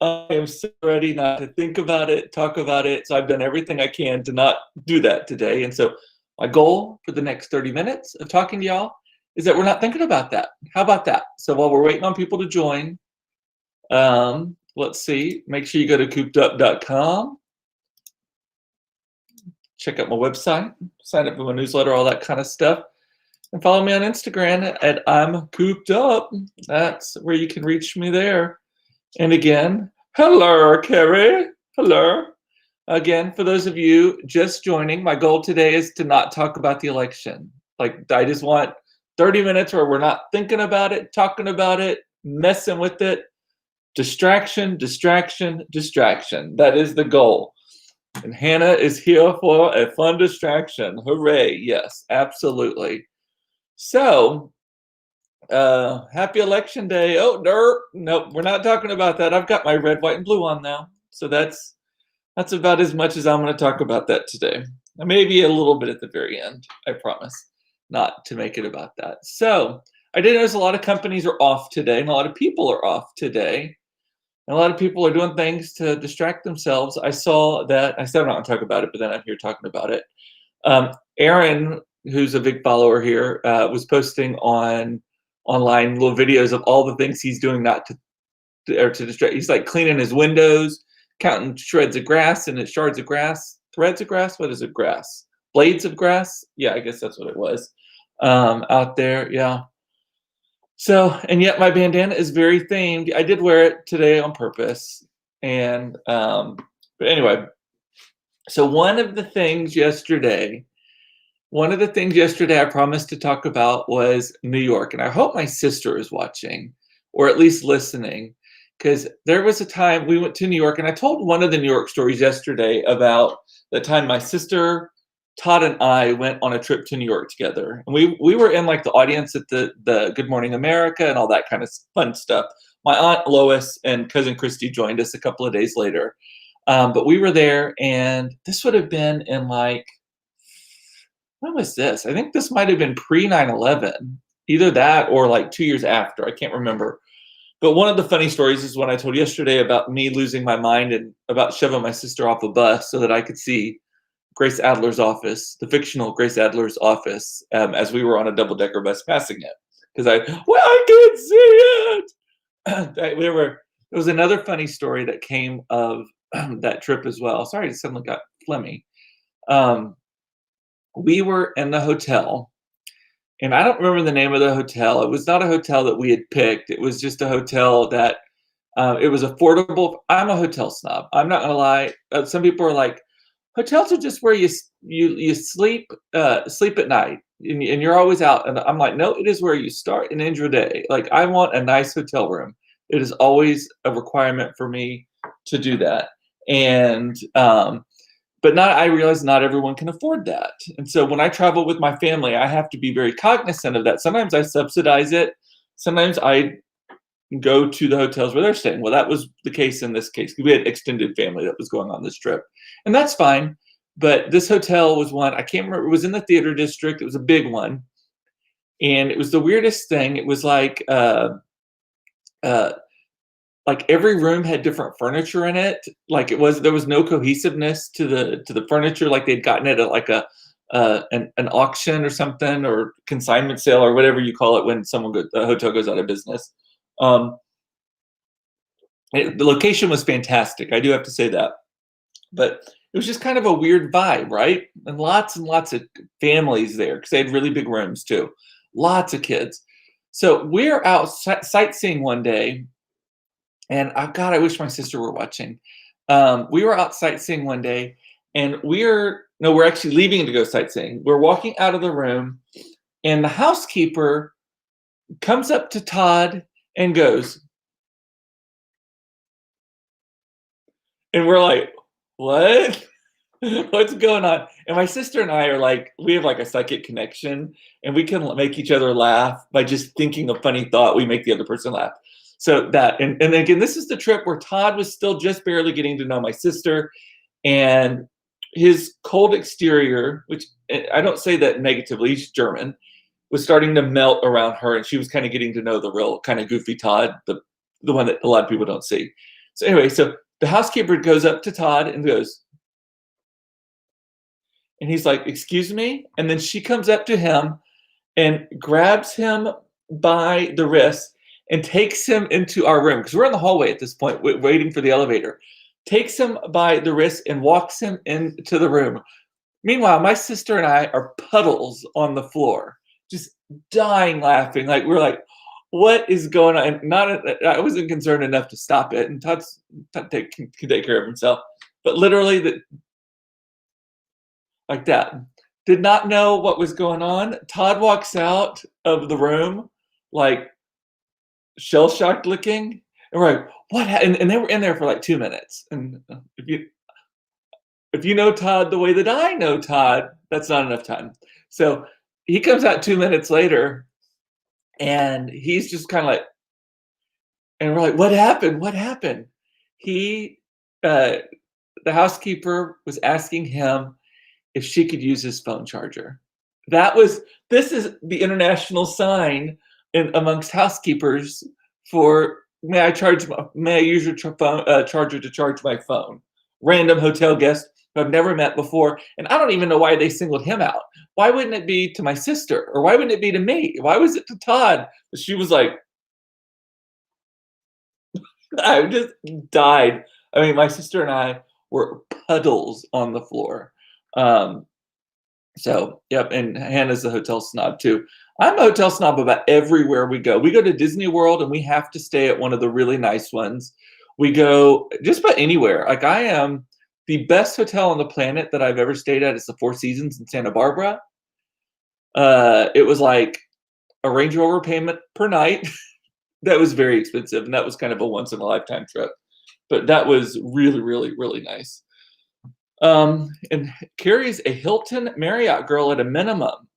I am so ready not to think about it, talk about it. So I've done everything I can to not do that today. And so my goal for the next 30 minutes of talking to y'all is that we're not thinking about that. How about that? So while we're waiting on people to join, let's see, make sure you go to coopedup.com, check out my website, sign up for my newsletter, all that kind of stuff. And follow me on Instagram at I'm Cooped Up. That's where you can reach me there. And again, hello, Carrie. Hello. Again, for those of you just joining, my goal today is to not talk about the election. Like, I just want 30 minutes where we're not thinking about it, talking about it, messing with it. Distraction, distraction, distraction. That is the goal. And Hannah is here for a fun distraction. Hooray. Yes, absolutely. So, happy election day. Oh, nope, we're not talking about that. I've got my red, white, and blue on now. So that's about as much as I'm going to talk about that today. Maybe a little bit at the very end, I promise, not to make it about that. So I did notice a lot of companies are off today, and a lot of people are off today. And a lot of people are doing things to distract themselves. I saw that, I said I'm not going to talk about it, but then I'm here talking about it. Aaron, who's a big follower here, was posting online little videos of all the things he's doing not to distract. He's like cleaning his windows, counting shreds of grass and shards of grass, threads of grass. What is it? Grass, blades of grass. Yeah, I guess that's what it was. Out there, yeah. So, and yet my bandana is very themed. I did wear it today on purpose, and but anyway. So one of the things yesterday I promised to talk about was New York. And I hope my sister is watching, or at least listening, because there was a time we went to New York, and I told one of the New York stories yesterday about the time my sister, Todd, and I went on a trip to New York together. And we were in like the audience at the Good Morning America and all that kind of fun stuff. My Aunt Lois and cousin Christy joined us a couple of days later. But we were there, and this would have been in like, when was this? I think this might have been pre 9/11, either that or like 2 years after. I can't remember. But one of the funny stories is when I told yesterday about me losing my mind and about shoving my sister off a bus so that I could see Grace Adler's office, the fictional Grace Adler's office, as we were on a double-decker bus passing it. Because I can't see it. There was another funny story that came of that trip as well. Sorry, suddenly got phlegmy. We were in the hotel, and I don't remember the name of the hotel. It was not a hotel that we had picked. It was just a hotel that it was affordable. I'm a hotel snob. I'm not gonna lie. Some people are like, hotels are just where you sleep at night, and you're always out. And I'm like, no, it is where you start and end your day. Like, I want a nice hotel room. It is always a requirement for me to do that. And but I realize not everyone can afford that. And so when I travel with my family, I have to be very cognizant of that. Sometimes I subsidize it. Sometimes I go to the hotels where they're staying. Well, that was the case in this case. We had extended family that was going on this trip. And that's fine. But this hotel was one, I can't remember, it was in the theater district. It was a big one. And it was the weirdest thing. It was like every room had different furniture in it. Like there was no cohesiveness to the furniture. Like they'd gotten it at like an auction or something, or consignment sale, or whatever you call it when a hotel goes out of business. The location was fantastic. I do have to say that, but it was just kind of a weird vibe, right? And lots of families there, because they had really big rooms too. Lots of kids. So we're out sightseeing one day. And God, I wish my sister were watching. We were out sightseeing one day, and we're actually leaving to go sightseeing. We're walking out of the room, and the housekeeper comes up to Todd and goes, and we're like, what? What's going on? And my sister and I are like, we have like a psychic connection, and we can make each other laugh by just thinking a funny thought. We make the other person laugh. So that, and again, this is the trip where Todd was still just barely getting to know my sister, and his cold exterior, which I don't say that negatively, he's German, was starting to melt around her, and she was kind of getting to know the real kind of goofy Todd, the one that a lot of people don't see. So anyway, so the housekeeper goes up to Todd and goes, and he's like, "Excuse me?" And then she comes up to him and grabs him by the wrist and takes him into our room because we're in the hallway at this point, waiting for the elevator. Takes him by the wrist and walks him into the room. Meanwhile, my sister and I are puddles on the floor, just dying laughing. Like we're like, "What is going on?" And I wasn't concerned enough to stop it, and Todd can take care of himself. But literally, like that. Did not know what was going on. Todd walks out of the room, like shell shocked looking, and we're like, "What?" And they were in there for like 2 minutes. And if you know Todd the way that I know Todd, that's not enough time. So he comes out 2 minutes later, and he's just kind of like, and we're like, "What happened? What happened?" He, the housekeeper was asking him if she could use his phone charger. This is the international sign amongst housekeepers for may I use your charger to charge my phone. Random hotel guest who I've never met before, and I don't even know why they singled him out. Why wouldn't it be to my sister, or why wouldn't it be to me? Why was it to Todd? She was like, I just died. I mean, my sister and I were puddles on the floor. So, yep, and Hannah's a hotel snob too. I'm a hotel snob about everywhere we go. We go to Disney World and we have to stay at one of the really nice ones. We go just about anywhere. Like I am the best hotel on the planet that I've ever stayed at is the Four Seasons in Santa Barbara. It was like a Range Rover payment per night. That was very expensive, and that was kind of a once in a lifetime trip. But that was really, really, really nice. And Carrie's a Hilton Marriott girl at a minimum.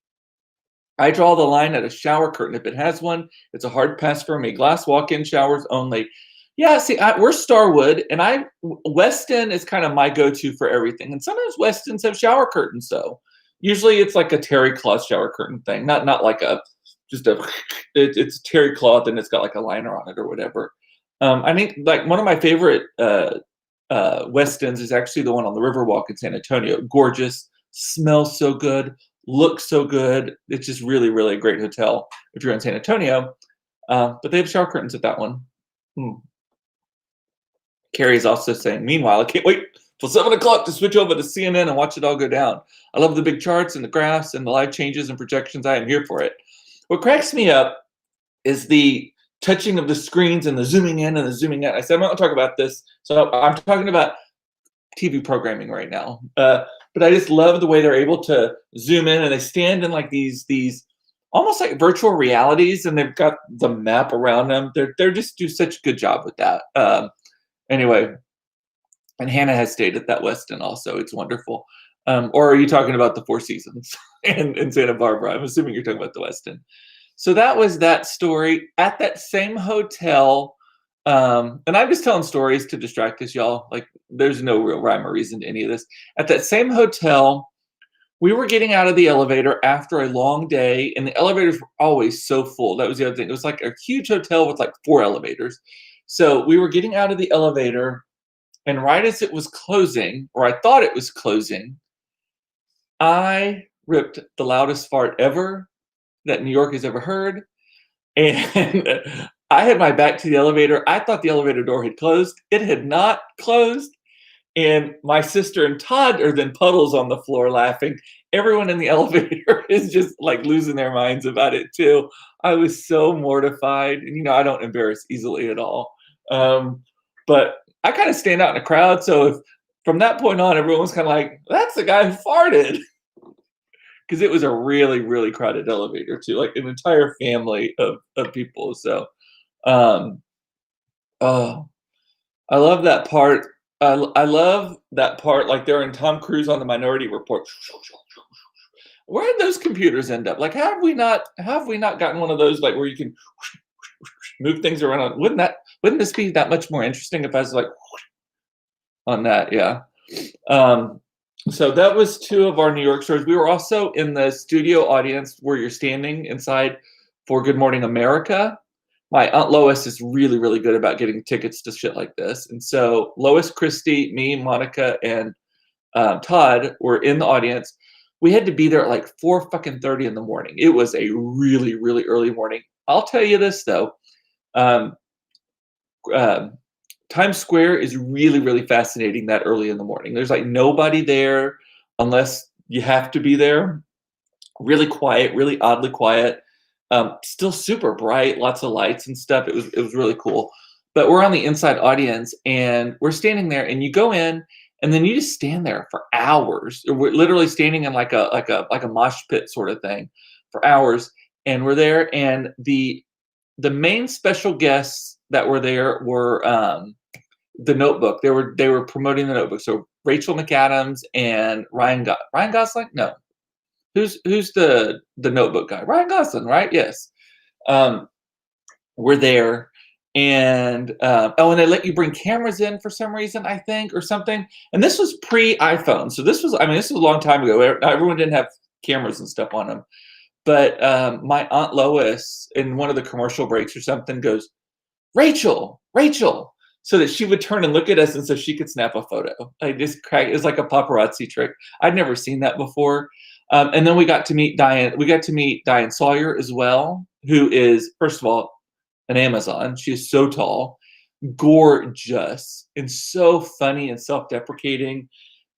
I draw the line at a shower curtain. If it has one, it's a hard pass for me. Glass walk-in showers only. Yeah, see, we're Starwood, and Westin is kind of my go-to for everything. And sometimes Westins have shower curtains, though. Usually, it's like a terry cloth shower curtain thing, not like it's terry cloth and it's got like a liner on it or whatever. I think like one of my favorite Westins is actually the one on the Riverwalk in San Antonio. Gorgeous, smells so good, looks so good. It's just really, really a great hotel if you're in San Antonio. But they have shower curtains at that one. Carrie's also saying, meanwhile, I can't wait till 7 o'clock to switch over to CNN and watch it all go down. I love the big charts and the graphs and the live changes and projections. I am here for it. What cracks me up is the touching of the screens and the zooming in and the zooming out. I said I'm not going to talk about this, so I'm talking about TV programming right now. But I just love the way they're able to zoom in, and they stand in like these almost like virtual realities, and they've got the map around them. They're just do such a good job with that. Anyway, and Hannah has stayed at that Westin also. It's wonderful. Or are you talking about the Four Seasons in Santa Barbara? I'm assuming you're talking about the Westin. So that was that story at that same hotel. And I'm just telling stories to distract us, y'all. Like there's no real rhyme or reason to any of this. At that same hotel, we were getting out of the elevator after a long day, and the elevators were always so full. That was the other thing. It was like a huge hotel with like 4 elevators. So we were getting out of the elevator, and right as it was closing, or I thought it was closing, I ripped the loudest fart ever that New York has ever heard. And I had my back to the elevator. I thought the elevator door had closed. It had not closed. And my sister and Todd are then puddles on the floor laughing. Everyone in the elevator is just like losing their minds about it too. I was so mortified. And I don't embarrass easily at all. But I kind of stand out in a crowd. So if from that point on, everyone was kind of like, that's the guy who farted. Because it was a really, really crowded elevator too, like an entire family of people. So, oh, I love that part. I love that part. Like they're in Tom Cruise on the Minority Report. Where did those computers end up? Like, have we not gotten one of those like where you can move things around? Wouldn't this be that much more interesting if I was like on that? Yeah. So that was 2 of our New York stories. We were also in the studio audience where you're standing inside for Good Morning America. my Aunt Lois is really, really good about getting tickets to shit like this. And so Lois, Christy, me, Monica, and Todd were in the audience. We had to be there at like 4 fucking 30 in the morning. It was a really, really early morning. I'll tell you this though. Um, uh, Times Square is really, really fascinating that early in the morning. There's like nobody there unless you have to be there. Really quiet, really oddly quiet. Still super bright, lots of lights and stuff. It was really cool. But we're on the inside audience and we're standing there, and you go in, and then you just stand there for hours. We're literally standing in like a mosh pit sort of thing for hours, and we're there. And the main special guests that were there were the Notebook. They were promoting the Notebook. So Rachel McAdams and Ryan Gosling. No, who's the Notebook guy? Ryan Gosling, right? Yes. We're there, and and they let you bring cameras in for some reason, I think, or something. And this was pre-iPhone, so this was a long time ago. Everyone didn't have cameras and stuff on them. But my Aunt Lois, in one of the commercial breaks or something, goes, Rachel, Rachel, so that she would turn and look at us, and so she could snap a photo. I just cracked. It was like a paparazzi trick. I'd never seen that before. And then we got to meet Diane. We got to meet Diane Sawyer as well, who is, first of all, an Amazon. She is so tall, gorgeous, and so funny and self-deprecating.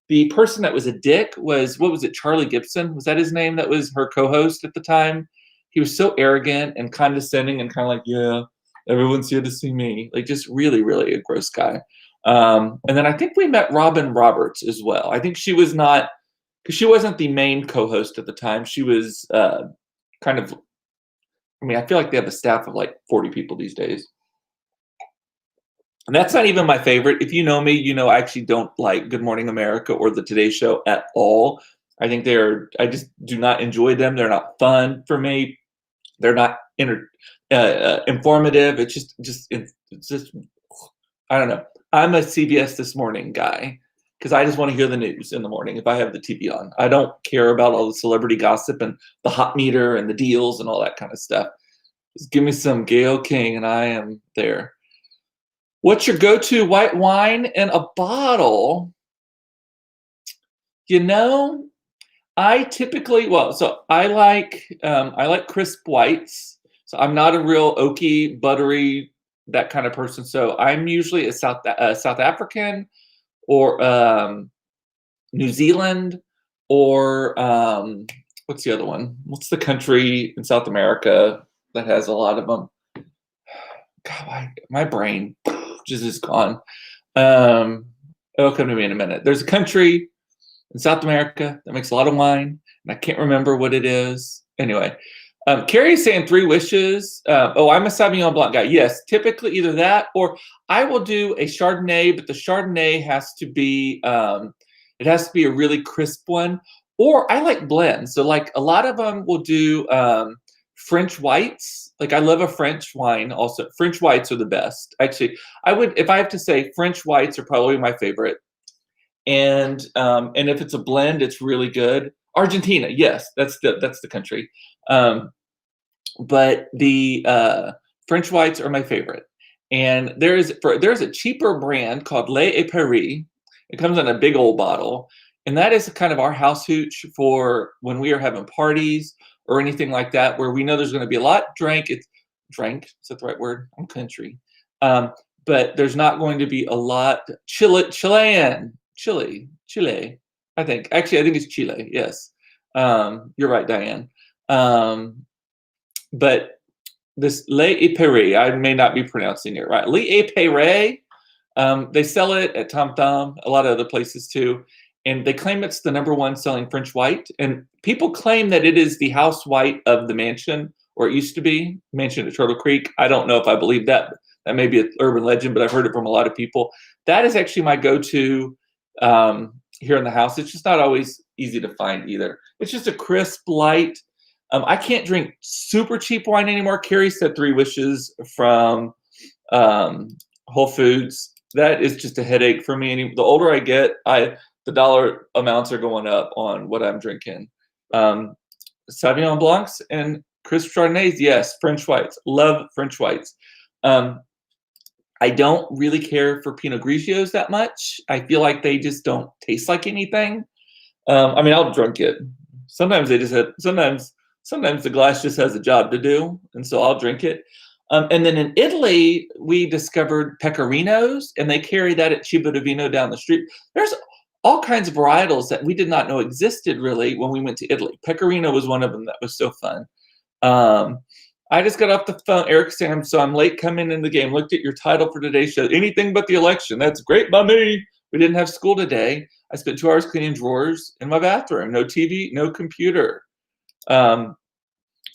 The person that was a dick was, what was it, Charlie Gibson? Was that his name? That was her co-host at the time. He was so arrogant and condescending and kind of like, yeah, everyone's here to see me. Like, just really, really a gross guy. And then I think we met Robin Roberts as well. I think she was not, because she wasn't the main co-host at the time. She was kind of, I feel like they have a staff of like 40 people these days. And that's not even my favorite. If you know me, you know I actually don't like Good Morning America or the Today Show at all. I think I just do not enjoy them. They're not fun for me. They're not informative. It's just, I don't know. I'm a CBS This Morning guy because I just want to hear the news in the morning if I have the TV on. I don't care about all the celebrity gossip and the hot meter and the deals and all that kind of stuff. Just give me some Gayle King and I am there. What's your go-to white wine in a bottle? I typically, I like crisp whites. So I'm not a real oaky, buttery, that kind of person. So I'm usually a South African or New Zealand or what's the other one? What's the country in South America that has a lot of them? God, my brain just is gone. It'll come to me in a minute. There's a country in South America that makes a lot of wine, and I can't remember what it is. Anyway, Carrie is saying 3 wishes. I'm a Sauvignon Blanc guy. Yes, typically either that or I will do a Chardonnay, but the Chardonnay has to be it has to be a really crisp one. Or I like blends. So like a lot of them will do French whites. Like I love a French wine also. French whites are the best. Actually, if I have to say, French whites are probably my favorite. And if it's a blend, it's really good. Argentina, yes, that's the country. But the French whites are my favorite. And there's a cheaper brand called Les et Paris. It comes in a big old bottle, and that is kind of our house hooch for when we are having parties or anything like that, where we know there's going to be a lot drank. Is that the right word? I'm country. But there's not going to be a lot Chile. I think it's Chile. Yes. You're right, Diane. But this Les et Paris, I may not be pronouncing it right. Les et Paris, they sell it at Tom Thumb, a lot of other places too. And they claim it's the #1 selling French white. And people claim that it is the house white of the mansion, or it used to be, mansion at Turtle Creek. I don't know if I believe that. That may be an urban legend, but I've heard it from a lot of people. That is actually my go-to here in the house. It's just not always easy to find either. It's just a crisp, light. I can't drink super cheap wine anymore. Carrie said 3 wishes from Whole Foods. That is just a headache for me. The older I get, the dollar amounts are going up on what I'm drinking. Sauvignon Blancs and Crisp Chardonnays, yes. French whites, love French whites. I don't really care for Pinot Grigios that much. I feel like they just don't taste like anything. I mean, I'll drink it. Sometimes they just have, sometimes the glass just has a job to do, and so I'll drink it. And then in Italy, we discovered Pecorinos, and they carry that at Cibo di Vino down the street. There's all kinds of varietals that we did not know existed really when we went to Italy. Pecorino was one of them that was so fun. I just got off the phone, Eric Sam, so I'm late coming in the game. Looked at your title for today's show. Anything but the election. That's great by me. We didn't have school today. I spent 2 hours cleaning drawers in my bathroom. No TV, no computer.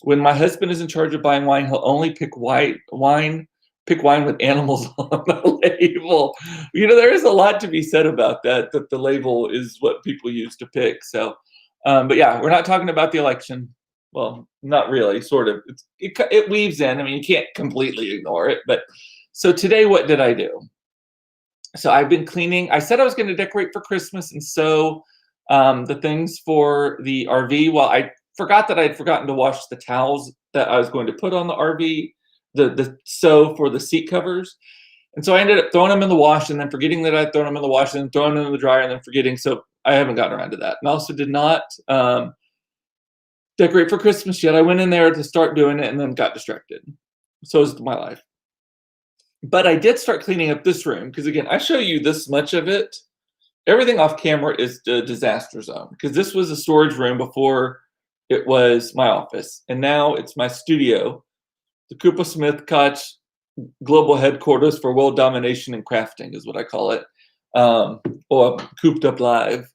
When my husband is in charge of buying wine, he'll only pick wine with animals on the label. You know, there is a lot to be said about that the label is what people use to pick. So, but yeah, we're not talking about the election. Well, not really, sort of. It weaves in. I mean, you can't completely ignore it. But so today, what did I do? So I've been cleaning. I said I was going to decorate for Christmas, and so the things for the RV. Well, I forgot that I'd forgotten to wash the towels that I was going to put on the RV, the sew for the seat covers. And so I ended up throwing them in the wash and then forgetting that I'd thrown them in the wash and then throwing them in the dryer and then forgetting. So I haven't gotten around to that. And I also did not decorate for Christmas yet. I went in there to start doing it and then got distracted. So is my life. But I did start cleaning up this room because, again, I show you this much of it. Everything off camera is the disaster zone because this was a storage room before it was my office. And now it's my studio, the Cooper Smith Koch Global Headquarters for World Domination and Crafting is what I call it, or Cooped Up Live.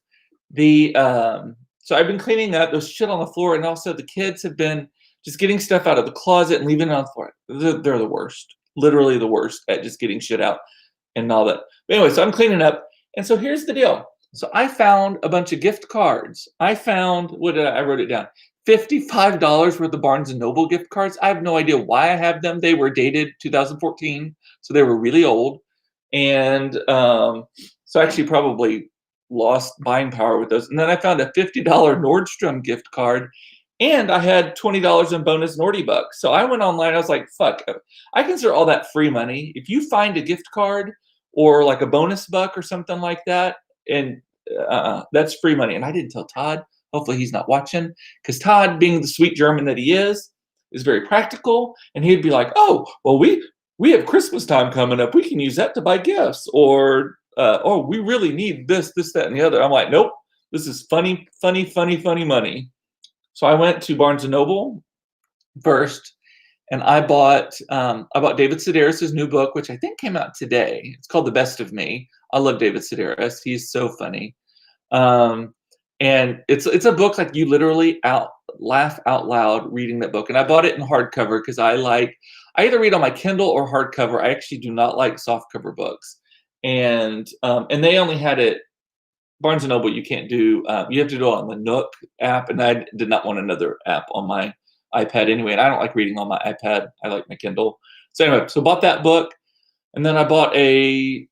So I've been cleaning up. There's shit on the floor, and also the kids have been just getting stuff out of the closet and leaving it on the floor. They're the worst, literally the worst at just getting shit out and all that. But anyway, so I'm cleaning up, and so here's the deal. So I found a bunch of gift cards. I wrote it down. $55 worth of Barnes & Noble gift cards. I have no idea why I have them. They were dated 2014, so they were really old. And so I actually probably lost buying power with those. And then I found a $50 Nordstrom gift card, and I had $20 in bonus Nordy bucks. So I went online. I was like, fuck, I consider all that free money. If you find a gift card or like a bonus buck or something like that, and that's free money. And I didn't tell Todd. Hopefully he's not watching, because Todd, being the sweet German that he is very practical. And he'd be like, oh, well, we have Christmas time coming up. We can use that to buy gifts. Or, oh, we really need this, that, and the other. I'm like, nope, this is funny money. So I went to Barnes & Noble first, and I bought David Sedaris' new book, which I think came out today. It's called The Best of Me. I love David Sedaris. He's so funny. And it's a book like you literally laugh out loud reading that book. And I bought it in hardcover because I either read on my Kindle or hardcover. I actually do not like softcover books. And they only had it, Barnes & Noble, you can't do, you have to do it on the Nook app. And I did not want another app on my iPad anyway. And I don't like reading on my iPad. I like my Kindle. So anyway, so bought that book. And then I bought a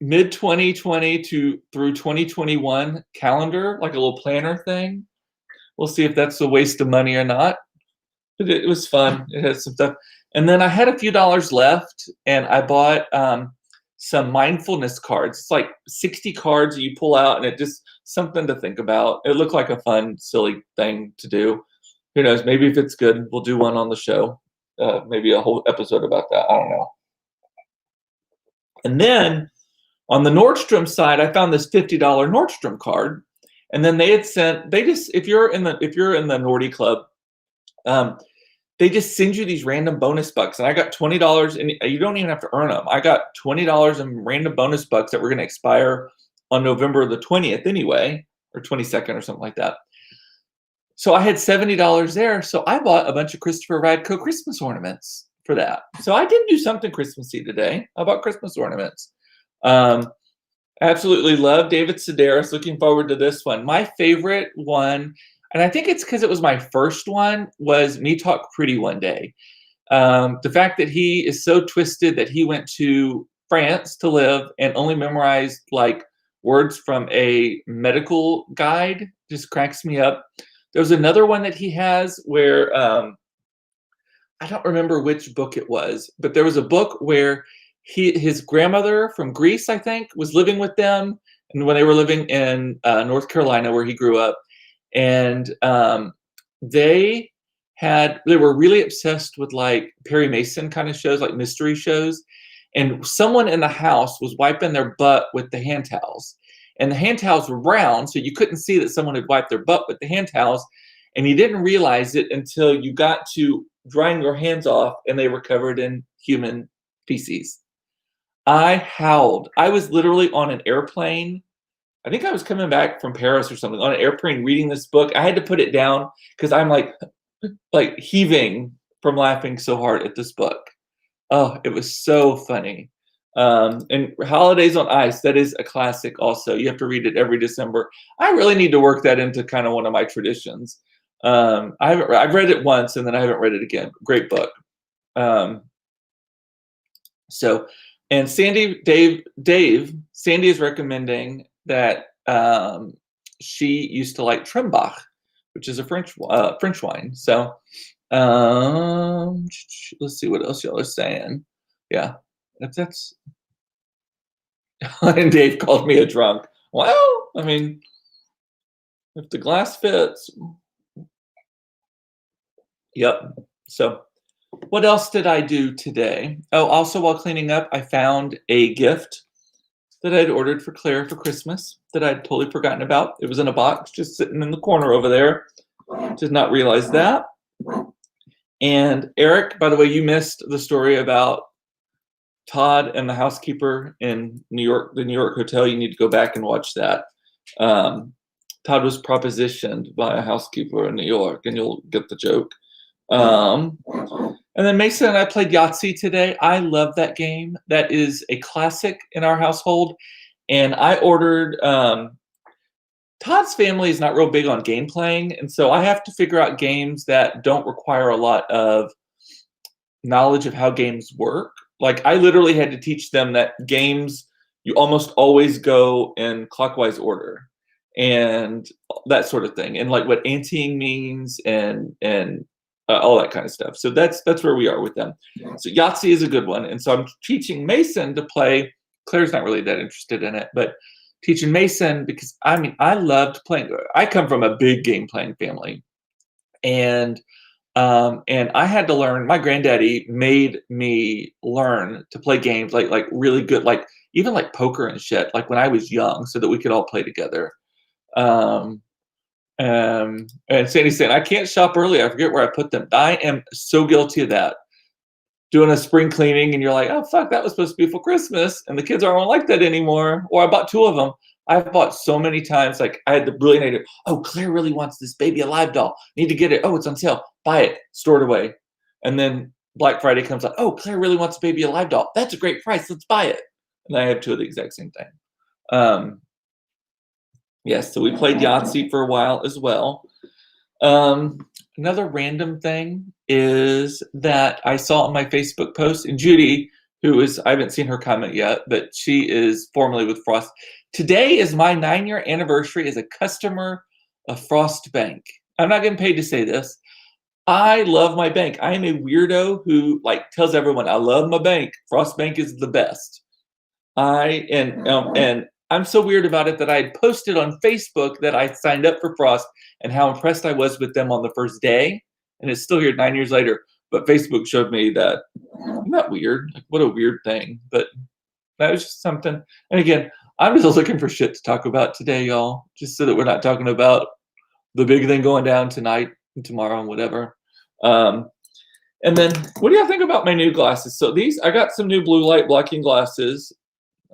mid-2020 through 2021 calendar, like a little planner thing. We'll see if that's a waste of money or not. But it was fun. It had some stuff. And then I had a few dollars left, and I bought some mindfulness cards. It's like 60 cards that you pull out, and it just something to think about. It looked like a fun, silly thing to do. Who knows? Maybe if it's good, we'll do one on the show. Maybe a whole episode about that. I don't know. And then on the Nordstrom side, I found this $50 Nordstrom card, and then they had sent. If you're in the Nordy Club, they just send you these random bonus bucks, and I got $20, and you don't even have to earn them. I got $20 in random bonus bucks that were going to expire on November the 20th anyway, or 22nd or something like that. So I had $70 there, so I bought a bunch of Christopher Radko Christmas ornaments for that. So I did do something Christmassy today. I bought Christmas ornaments. Absolutely love David Sedaris. Looking forward to this one. My favorite one, and I think it's because it was my first one, was Me Talk Pretty One Day. The fact that he is so twisted that he went to France to live and only memorized like words from a medical guide just cracks me up. There's another one that he has where I don't remember which book it was, but there was a book where his grandmother from Greece, I think, was living with them, and when they were living in North Carolina, where he grew up, and they they were really obsessed with like Perry Mason kind of shows, like mystery shows, and someone in the house was wiping their butt with the hand towels, and the hand towels were brown, so you couldn't see that someone had wiped their butt with the hand towels, and you didn't realize it until you got to drying your hands off and they were covered in human feces. I howled. I was literally on an airplane. I think I was coming back from Paris or something, on an airplane reading this book. I had to put it down because I'm like heaving from laughing so hard at this book. Oh, it was so funny. And Holidays on Ice, that is a classic also. You have to read it every December. I really need to work that into kind of one of my traditions. I've read it once and then I haven't read it again. Great book. So, and Sandy is recommending that she used to like Trimbach, which is a French wine. So, let's see what else y'all are saying. Yeah, if that's and Dave called me a drunk. Well, I mean, if the glass fits. Yep. So, what else did I do today? Oh, also while cleaning up, I found a gift that I'd ordered for Claire for Christmas that I'd totally forgotten about. It was in a box just sitting in the corner over there. Did not realize that. And Eric, by the way, you missed the story about Todd and the housekeeper in New York, the New York hotel. You need to go back and watch that. Todd was propositioned by a housekeeper in New York, and you'll get the joke. And then Mason and I played Yahtzee today. I love that game. That is a classic in our household. And I ordered, Todd's family is not real big on game playing. And so I have to figure out games that don't require a lot of knowledge of how games work. Like I literally had to teach them that games, you almost always go in clockwise order and that sort of thing. And like what anteing means and all that kind of stuff. So that's where we are with them. So Yahtzee is a good one. And so I'm teaching Mason to play. Claire's not really that interested in it, but teaching Mason because I mean, I loved playing. I come from a big game playing family. And I had to learn, my granddaddy made me learn to play games like really good, like even like poker and shit, like when I was young so that we could all play together. And Sandy said, I can't shop early. I forget where I put them. I am so guilty of that. Doing a spring cleaning and you're like, oh, fuck, that was supposed to be for Christmas. And the kids aren't like that anymore. Or I bought 2 of them. I've bought so many times. Like I had the brilliant idea. Oh, Claire really wants this Baby Alive doll. Need to get it. Oh, it's on sale. Buy it. Store it away. And then Black Friday comes out. Oh, Claire really wants a Baby Alive doll. That's a great price. Let's buy it. And I have 2 of the exact same thing. Yes, so we played Yahtzee for a while as well. Another random thing is that I saw on my Facebook post, and Judy, I haven't seen her comment yet, but she is formerly with Frost. Today is my 9-year anniversary as a customer of Frost Bank. I'm not getting paid to say this. I love my bank. I am a weirdo who like tells everyone I love my bank. Frost Bank is the best. And I'm so weird about it that I had posted on Facebook that I signed up for Frost and how impressed I was with them on the first day. And it's still here 9 years later. But Facebook showed me that I'm not weird. Like, what a weird thing. But that was just something. And again, I'm just looking for shit to talk about today, y'all. Just so that we're not talking about the big thing going down tonight and tomorrow and whatever. And then what do y'all think about my new glasses? So I got some new blue light blocking glasses.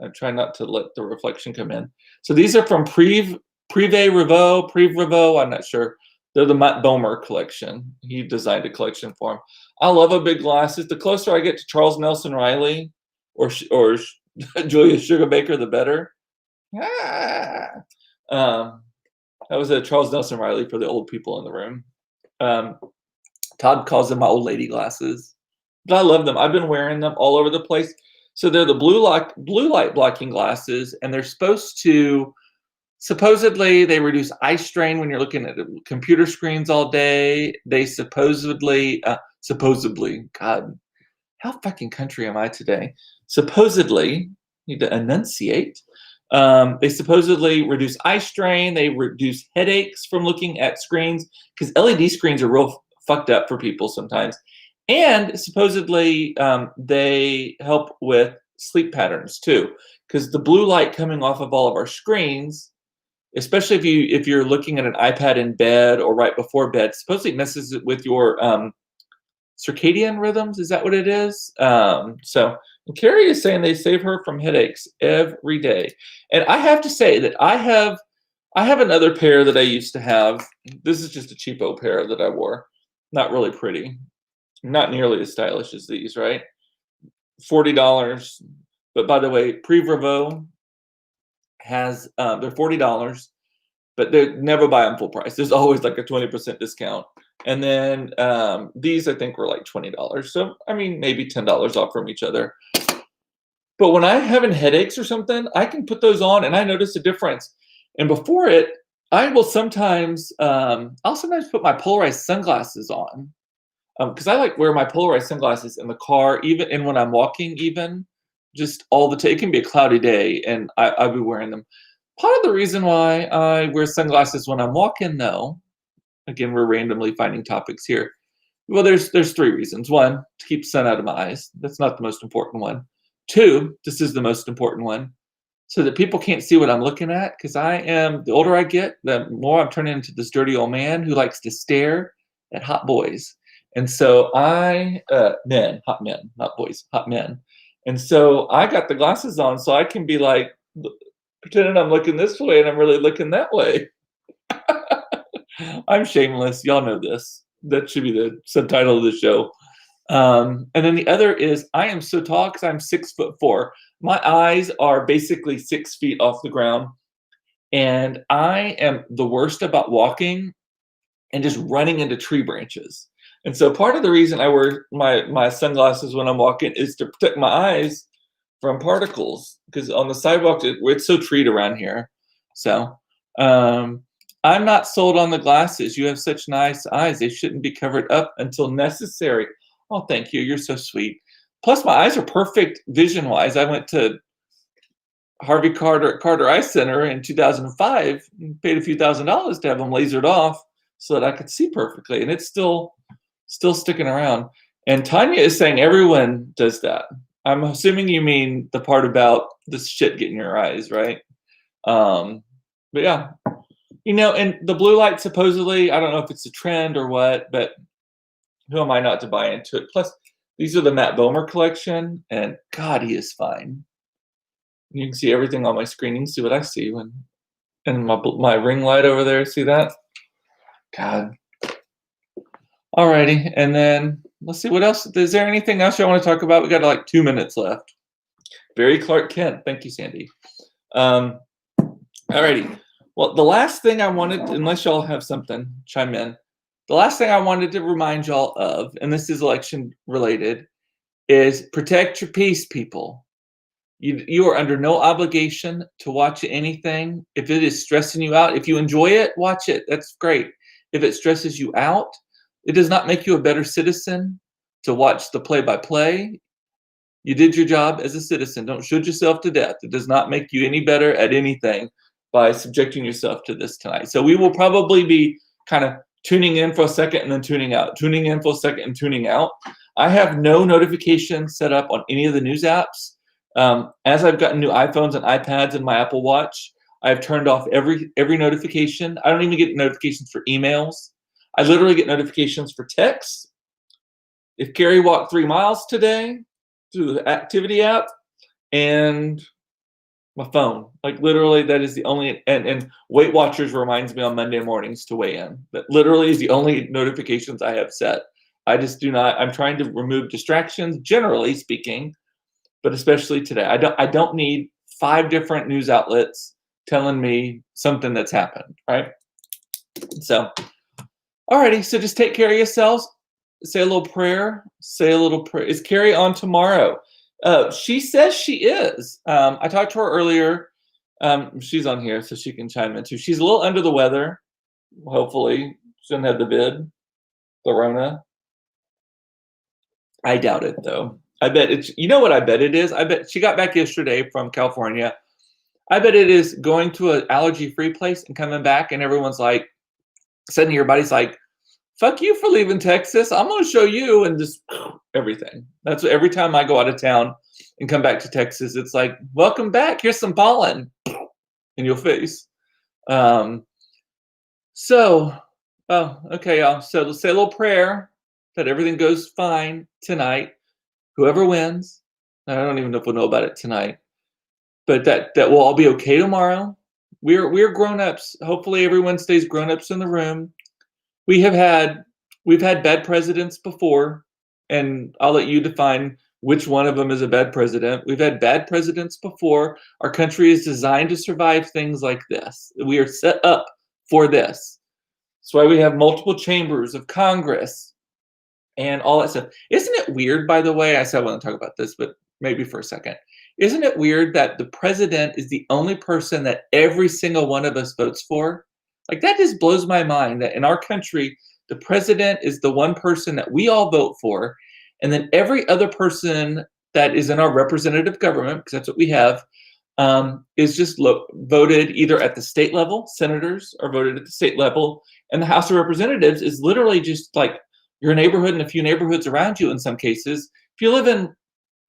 I try not to let the reflection come in. So these are from Privé Revaux. I'm not sure. They're the Matt Bomer collection. He designed a collection for them. I love a big glasses. The closer I get to Charles Nelson Riley or Julia Sugarbaker, the better. That was a Charles Nelson Riley for the old people in the room. Todd calls them my old lady glasses. But I love them. I've been wearing them all over the place. So they're the blue light blocking glasses, and they're supposedly they reduce eye strain when you're looking at computer screens all day. They supposedly supposedly, God, how fucking country am I today? Supposedly, need to enunciate. They supposedly reduce eye strain. They reduce headaches from looking at screens because LED screens are real fucked up for people sometimes. And supposedly, they help with sleep patterns too, because the blue light coming off of all of our screens, especially if you're looking at an iPad in bed or right before bed, supposedly messes with your circadian rhythms. Is that what it is? So Carrie is saying they save her from headaches every day, and I have to say that I have another pair that I used to have. This is just a cheapo pair that I wore, not really pretty, not nearly as stylish as these, right? $40. But by the way, Prevrevo has they're $40, but they never buy them full price. There's always like a 20% discount. And then these I think were like $20. So I mean maybe $10 off from each other. But when I'm having headaches or something, I can put those on and I notice a difference. And before it, I will sometimes I'll sometimes put my polarized sunglasses on. Because I like wear my polarized sunglasses in the car, even and when I'm walking, even just all the time. It can be a cloudy day, and I'll be wearing them. Part of the reason why I wear sunglasses when I'm walking, though, again, we're randomly finding topics here. Well, there's three reasons. One, to keep sun out of my eyes. That's not the most important one. Two, this is the most important one, so that people can't see what I'm looking at. Because the older I get, the more I'm turning into this dirty old man who likes to stare at hot boys. And so hot men, not boys, hot men. And so I got the glasses on so I can be like, pretending I'm looking this way and I'm really looking that way. I'm shameless. Y'all know this. That should be the subtitle of the show. And then the other is I am so tall because I'm 6'4". My eyes are basically 6 feet off the ground. And I am the worst about walking and just running into tree branches. And so part of the reason I wear my sunglasses when I'm walking is to protect my eyes from particles, because on the sidewalk it's so treed around here. So I'm not sold on the glasses. You have such nice eyes. They shouldn't be covered up until necessary. Oh, thank you. You're so sweet. Plus, my eyes are perfect vision-wise. I went to Harvey Carter Eye Center in 2005 and paid a few $1,000s to have them lasered off so that I could see perfectly, and it's still sticking around. And Tanya is saying everyone does that. I'm assuming you mean the part about the shit getting your eyes, right? But yeah, and the blue light supposedly, I don't know if it's a trend or what, but who am I not to buy into it? Plus, these are the Matt Bomer collection, and God, he is fine. You can see everything on my screen. You can see what I see and my ring light over there. See that? God. Alrighty, and then let's see what else. Is there anything else you want to talk about? We got like 2 minutes left. Barry Clark Kent. Thank you, Sandy. Alrighty. Well, the last thing I wanted, unless y'all have something, chime in. The last thing I wanted to remind y'all of, and this is election related, is protect your peace, people. You are under no obligation to watch anything. If it is stressing you out, if you enjoy it, watch it. That's great. If it stresses you out, it does not make you a better citizen to watch the play-by-play. You did your job as a citizen. Don't shoot yourself to death. It does not make you any better at anything by subjecting yourself to this tonight. So we will probably be kind of tuning in for a second and then tuning out, tuning in for a second and tuning out. I have no notifications set up on any of the news apps. As I've gotten new iPhones and iPads and my Apple Watch, I've turned off every notification. I don't even get notifications for emails. I literally get notifications for texts. If Carrie walked 3 miles today through the activity app, and my phone, like literally that is the only, and Weight Watchers reminds me on Monday mornings to weigh in. That literally is the only notifications I have set. I just do not, I'm trying to remove distractions, generally speaking, but especially today. I don't need 5 different news outlets telling me something that's happened, right? So, alrighty, so just take care of yourselves. Say a little prayer. Say a little prayer. Is Carrie on tomorrow? She says she is. I talked to her earlier. She's on here, so she can chime in too. She's a little under the weather. Hopefully, she doesn't have the vid, the Rona. I doubt it though. I bet it's, you know what I bet it is? I bet she got back yesterday from California. I bet it is going to an allergy-free place and coming back, and everyone's like, suddenly your body's like, fuck you for leaving Texas. I'm going to show you, and just everything. That's what, every time I go out of town and come back to Texas, it's like, welcome back. Here's some pollen in your face. So, oh, okay, y'all. So let's say a little prayer that everything goes fine tonight. Whoever wins, I don't even know if we'll know about it tonight, but that we'll all be okay tomorrow. We're grown-ups. Hopefully everyone stays grown-ups in the room. We've had bad presidents before, and I'll let you define which one of them is a bad president. We've had bad presidents before. Our country is designed to survive things like this. We are set up for this. That's why we have multiple chambers of Congress and all that stuff. Isn't it weird, by the way? I said I want to talk about this, but maybe for a second. Isn't it weird that the president is the only person that every single one of us votes for? Like, that just blows my mind that in our country, the president is the one person that we all vote for, and then every other person that is in our representative government, because that's what we have, is just voted either at the state level. Senators are voted at the state level, and the House of Representatives is literally just like your neighborhood and a few neighborhoods around you in some cases. If you live in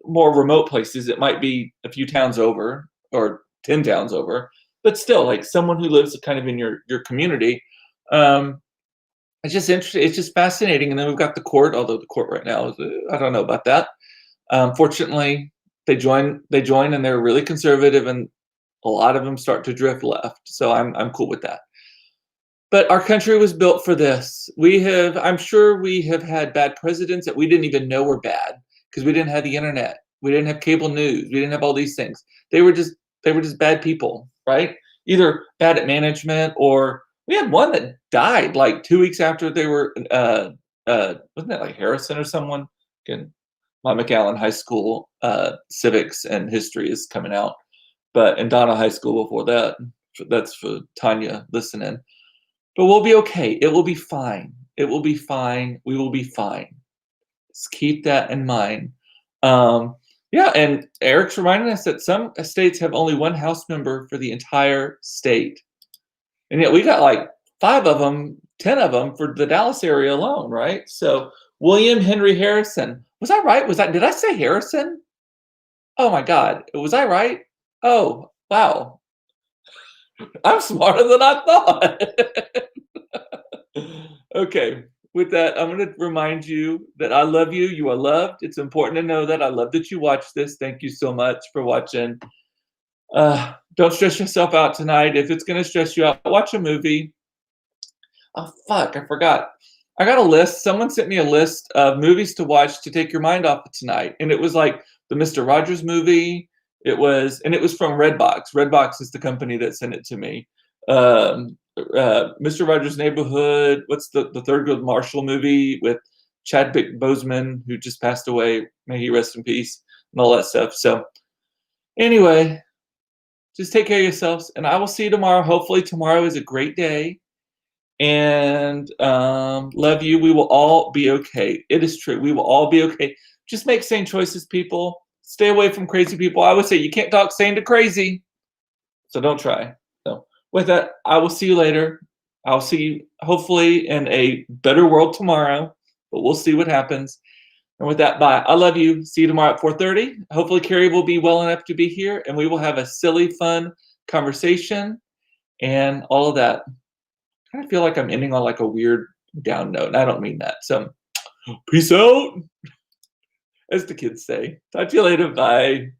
more remote places, it might be a few towns over or 10 towns over, but still, like someone who lives kind of in your community. It's just interesting. It's just fascinating. And then we've got the court, although the court right now is, I don't know about that. Fortunately, they join and they're really conservative, and a lot of them start to drift left. So I'm cool with that. But our country was built for this. I'm sure we have had bad presidents that we didn't even know were bad because we didn't have the internet. We didn't have cable news. We didn't have all these things. They were just bad people, right? Either bad at management, or we had one that died like 2 weeks after they were, wasn't that like Harrison or someone? Again, my McAllen High School civics and history is coming out, but in Donna High School before that, that's for Tanya listening. But we'll be okay. It will be fine. It will be fine. We will be fine. Just keep that in mind. Yeah, and Eric's reminding us that some states have only one House member for the entire state. And yet we got like 5 of them, 10 of them for the Dallas area alone, right? So William Henry Harrison. Was I right? Did I say Harrison? Oh my God. Was I right? Oh, wow. I'm smarter than I thought. Okay. With that, I'm going to remind you that I love you. You are loved. It's important to know that. I love that you watch this. Thank you so much for watching. Don't stress yourself out tonight. If it's going to stress you out, watch a movie. Oh, fuck. I forgot. I got a list. Someone sent me a list of movies to watch to take your mind off of tonight. And it was like the Mr. Rogers movie. It was from Redbox. Redbox is the company that sent it to me. Mr. Rogers' Neighborhood. What's the Thurgood Marshall movie with Chadwick Boseman, who just passed away? May he rest in peace, and all that stuff. So anyway, just take care of yourselves, and I will see you tomorrow. Hopefully tomorrow is a great day, and love you. We will all be okay. It is true. We will all be okay. Just make sane choices, people. Stay away from crazy people. I would say you can't talk sane to crazy, so don't try. So with that, I will see you later. I'll see you hopefully in a better world tomorrow, but we'll see what happens. And with that, bye. I love you. See you tomorrow at 4:30. Hopefully Carrie will be well enough to be here, and we will have a silly, fun conversation and all of that. I kind of feel like I'm ending on like a weird down note, and I don't mean that. So peace out, as the kids say. Talk to you later. Bye.